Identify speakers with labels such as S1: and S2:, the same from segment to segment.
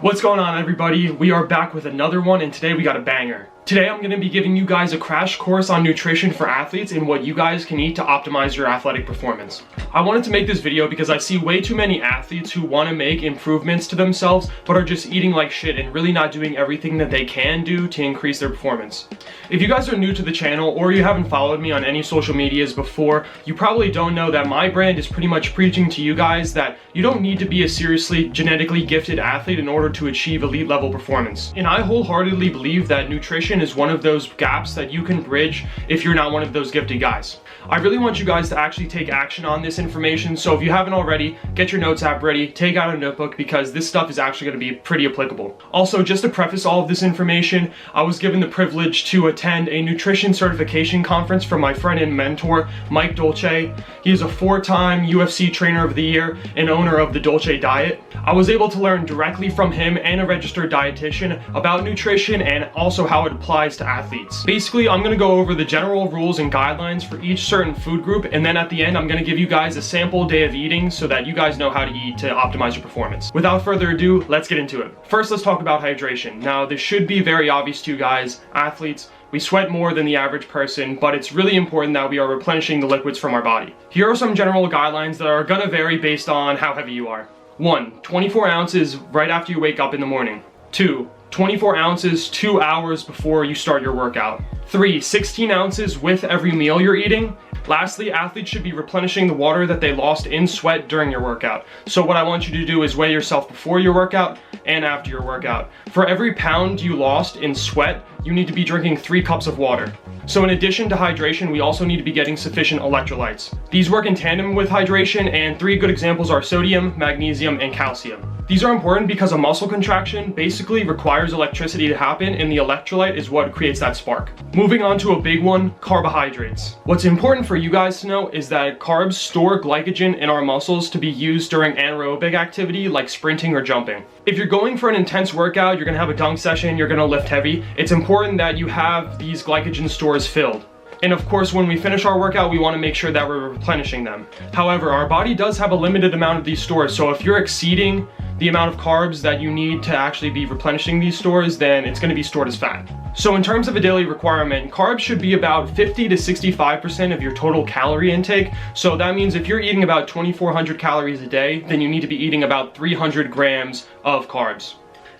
S1: What's going on, everybody? We are back with another one, and today we got a banger. Today I'm going to be giving you guys a crash course on nutrition for athletes and what you guys can eat to optimize your athletic performance. I wanted to make this video because I see way too many athletes who want to make improvements to themselves but are just eating like shit and really not doing everything that they can do to increase their performance. If you guys are new to the channel or you haven't followed me on any social medias before, you probably don't know that my brand is pretty much preaching to you guys that you don't need to be a seriously genetically gifted athlete in order to achieve elite level performance. And I wholeheartedly believe that nutrition is one of those gaps that you can bridge if you're not one of those gifted guys. I really want you guys to actually take action on this information, so if you haven't already, get your notes app ready, take out a notebook, because this stuff is actually going to be pretty applicable. Also, just to preface all of this information, I was given the privilege to attend a nutrition certification conference from my friend and mentor, Mike Dolce. He is a 4-time UFC Trainer of the Year and owner of the Dolce Diet. I was able to learn directly from him and a registered dietitian about nutrition and also how it applies to athletes. Basically, I'm going to go over the general rules and guidelines for each certain food group, and then at the end I'm going to give you guys a sample day of eating so that you guys know how to eat to optimize your performance. Without further ado, let's get into it. First, let's talk about hydration. Now, this should be very obvious to you guys, athletes. We sweat more than the average person, but it's really important that we are replenishing the liquids from our body. Here are some general guidelines that are going to vary based on how heavy you are. 1. 24 ounces right after you wake up in the morning. 2. 24 ounces 2 hours before you start your workout. 3. 16 ounces with every meal you're eating. Lastly, athletes should be replenishing the water that they lost in sweat during your workout. So what I want you to do is weigh yourself before your workout and after your workout. For every pound you lost in sweat, you need to be drinking 3 cups of water. So in addition to hydration, we also need to be getting sufficient electrolytes. These work in tandem with hydration, and 3 good examples are sodium, magnesium, and calcium. These are important because a muscle contraction basically requires electricity to happen, and the electrolyte is what creates that spark. Moving on to a big one, carbohydrates. What's important for you guys to know is that carbs store glycogen in our muscles to be used during anaerobic activity like sprinting or jumping. If you're going for an intense workout, you're gonna have a dunk session, you're gonna lift heavy, it's important that you have these glycogen stores filled. And of course, when we finish our workout, we want to make sure that we're replenishing them. However, our body does have a limited amount of these stores, so if you're exceeding the amount of carbs that you need to actually be replenishing these stores, then it's going to be stored as fat. So in terms of a daily requirement, carbs should be about 50 to 65% of your total calorie intake. So that means if you're eating about 2,400 calories a day, then you need to be eating about 300 grams of carbs.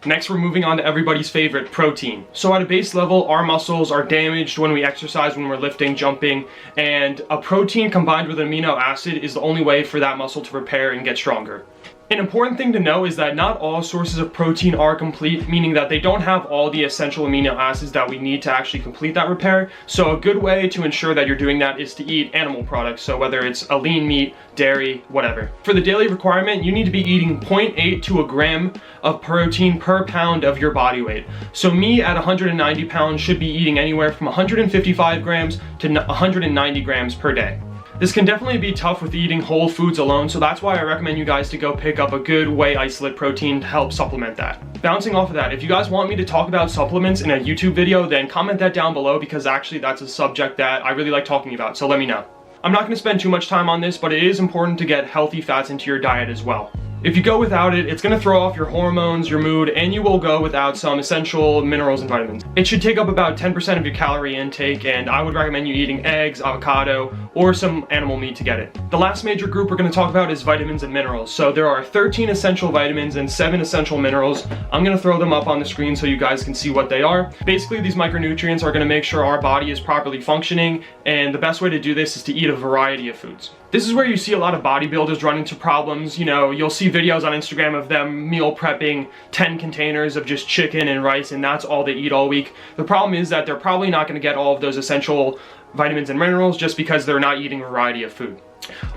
S1: Next, we're moving on to everybody's favorite, protein. So at a base level, our muscles are damaged when we exercise, when we're lifting, jumping, and a protein combined with an amino acid is the only way for that muscle to repair and get stronger. An important thing to know is that not all sources of protein are complete, meaning that they don't have all the essential amino acids that we need to actually complete that repair. So a good way to ensure that you're doing that is to eat animal products, so whether it's a lean meat, dairy, whatever. For the daily requirement, you need to be eating 0.8 to a gram of protein per pound of your body weight. So me at 190 pounds should be eating anywhere from 155 grams to 190 grams per day. This can definitely be tough with eating whole foods alone, so that's why I recommend you guys to go pick up a good whey isolate protein to help supplement that. Bouncing off of that, if you guys want me to talk about supplements in a YouTube video, then comment that down below, because actually that's a subject that I really like talking about, so let me know. I'm not going to spend too much time on this, but it is important to get healthy fats into your diet as well. If you go without it, it's going to throw off your hormones, your mood, and you will go without some essential minerals and vitamins. It should take up about 10% of your calorie intake, and I would recommend you eating eggs, avocado, or some animal meat to get it. The last major group we're going to talk about is vitamins and minerals. So there are 13 essential vitamins and 7 essential minerals. I'm going to throw them up on the screen so you guys can see what they are. Basically, these micronutrients are going to make sure our body is properly functioning, and the best way to do this is to eat a variety of foods. This is where you see a lot of bodybuilders run into problems. You know, you'll see videos on Instagram of them meal prepping 10 containers of just chicken and rice, and that's all they eat all week. The problem is that they're probably not going to get all of those essential vitamins and minerals just because they're not eating a variety of food.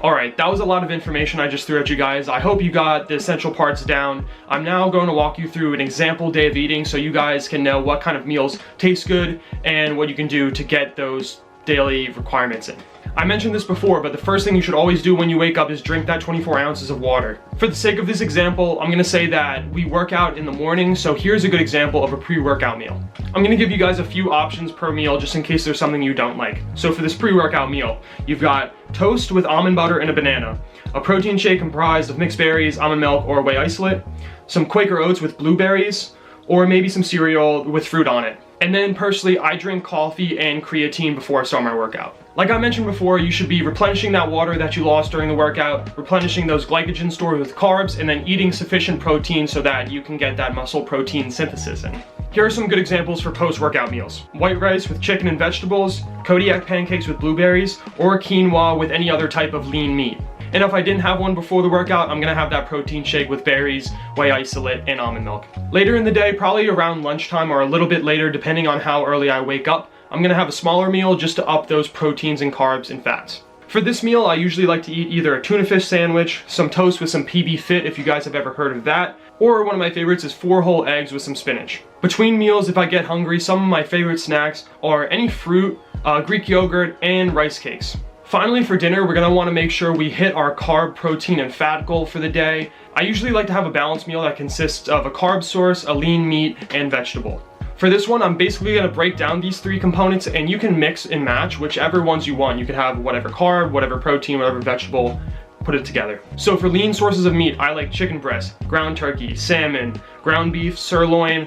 S1: Alright, that was a lot of information I just threw at you guys. I hope you got the essential parts down. I'm now going to walk you through an example day of eating so you guys can know what kind of meals taste good and what you can do to get those daily requirements in. I mentioned this before, but the first thing you should always do when you wake up is drink that 24 ounces of water. For the sake of this example, I'm going to say that we work out in the morning, so here's a good example of a pre-workout meal. I'm going to give you guys a few options per meal just in case there's something you don't like. So for this pre-workout meal, you've got toast with almond butter and a banana, a protein shake comprised of mixed berries, almond milk, or whey isolate, some Quaker oats with blueberries, or maybe some cereal with fruit on it. And then personally, I drink coffee and creatine before I start my workout. Like I mentioned before, you should be replenishing that water that you lost during the workout, replenishing those glycogen stores with carbs, and then eating sufficient protein so that you can get that muscle protein synthesis in. Here are some good examples for post-workout meals. White rice with chicken and vegetables, Kodiak pancakes with blueberries, or quinoa with any other type of lean meat. And if I didn't have one before the workout, I'm gonna have that protein shake with berries, whey isolate, and almond milk. Later in the day, probably around lunchtime or a little bit later, depending on how early I wake up, I'm gonna have a smaller meal just to up those proteins and carbs and fats. For this meal, I usually like to eat either a tuna fish sandwich, some toast with some PB Fit if you guys have ever heard of that, or one of my favorites is 4 whole eggs with some spinach. Between meals, if I get hungry, some of my favorite snacks are any fruit, Greek yogurt, and rice cakes. Finally, for dinner, we're gonna wanna make sure we hit our carb, protein, and fat goal for the day. I usually like to have a balanced meal that consists of a carb source, a lean meat, and vegetable. For this one, I'm basically gonna break down these 3 components, and you can mix and match whichever ones you want. You can have whatever carb, whatever protein, whatever vegetable, put it together. So for lean sources of meat, I like chicken breast, ground turkey, salmon, ground beef, sirloin,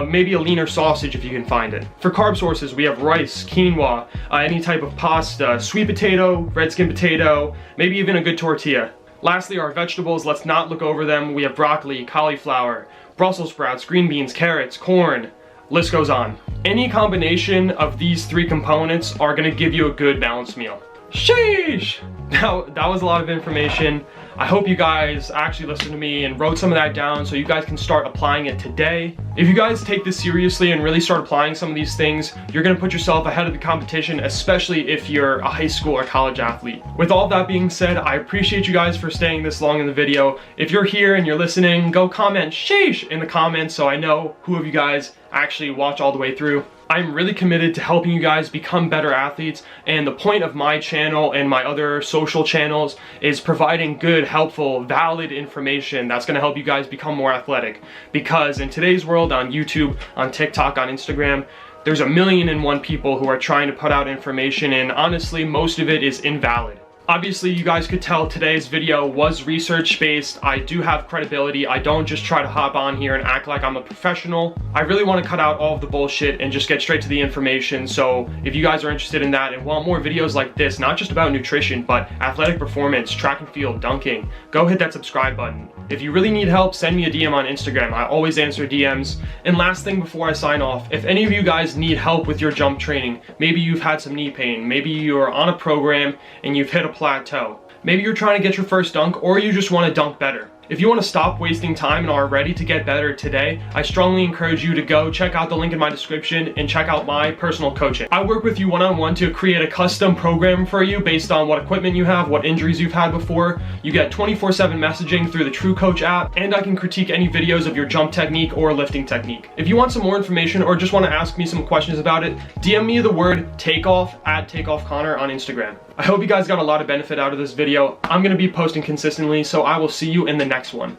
S1: maybe a leaner sausage if you can find it. For carb sources, we have rice, quinoa, any type of pasta, sweet potato, red skin potato, maybe even a good tortilla. Lastly, our vegetables, let's not look over them. We have broccoli, cauliflower, Brussels sprouts, green beans, carrots, corn, list goes on. Any combination of these 3 components are gonna give you a good balanced meal. Sheesh! Now, that was a lot of information. I hope you guys actually listened to me and wrote some of that down so you guys can start applying it today. If you guys take this seriously and really start applying some of these things, you're gonna put yourself ahead of the competition, especially if you're a high school or college athlete. With all that being said, I appreciate you guys for staying this long in the video. If you're here and you're listening, go comment sheesh in the comments so I know who of you guys actually watch all the way through. I'm really committed to helping you guys become better athletes, and the point of my channel and my other social channels is providing good, helpful, valid information that's going to help you guys become more athletic. Because in today's world, on YouTube, on TikTok, on Instagram, there's 1,000,001 people who are trying to put out information, and honestly, most of it is invalid. Obviously, you guys could tell today's video was research-based. I do have credibility. I don't just try to hop on here and act like I'm a professional. I really want to cut out all of the bullshit and just get straight to the information. So if you guys are interested in that and want more videos like this, not just about nutrition, but athletic performance, track and field, dunking, go hit that subscribe button. If you really need help, send me a DM on Instagram. I always answer DMs. And last thing before I sign off, if any of you guys need help with your jump training, maybe you've had some knee pain, maybe you're on a program and you've hit a plateau, maybe you're trying to get your first dunk, or you just want to dunk better. If you want to stop wasting time and are ready to get better today, I strongly encourage you to go check out the link in my description and check out my personal coaching. I work with you one-on-one to create a custom program for you based on what equipment you have, what injuries you've had before. You get 24/7 messaging through the True Coach app, and I can critique any videos of your jump technique or lifting technique. If you want some more information or just want to ask me some questions about it, DM me the word takeoff at takeoffconnor on Instagram. I hope you guys got a lot of benefit out of this video. I'm going to be posting consistently, so I will see you in the next one.